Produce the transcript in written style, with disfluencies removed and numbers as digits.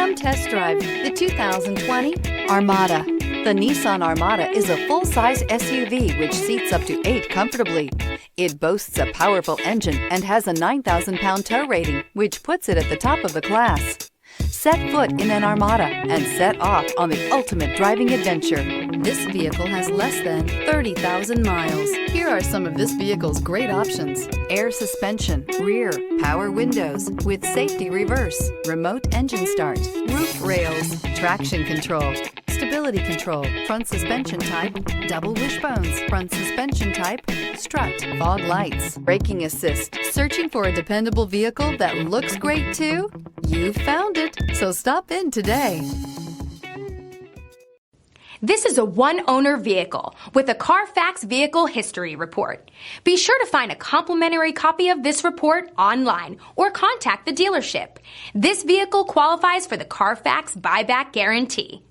Come test drive the 2020 Armada. The Nissan Armada is a full-size SUV which seats up to 8 comfortably. It boasts a powerful engine and has a 9,000-pound tow rating, which puts it at the top of the class. Set foot in an Armada and set off on the ultimate driving adventure. This vehicle has less than 30,000 miles. Here are some of this vehicle's great options: air suspension, rear, power windows with safety reverse, remote engine start, roof rails, traction control, stability control, front suspension type, double wishbones, front suspension type, strut, fog lights, braking assist. Searching for a dependable vehicle that looks great too? You found it, so stop in today. This is a one-owner vehicle with a Carfax Vehicle History Report. Be sure to find a complimentary copy of this report online or contact the dealership. This vehicle qualifies for the Carfax Buyback Guarantee.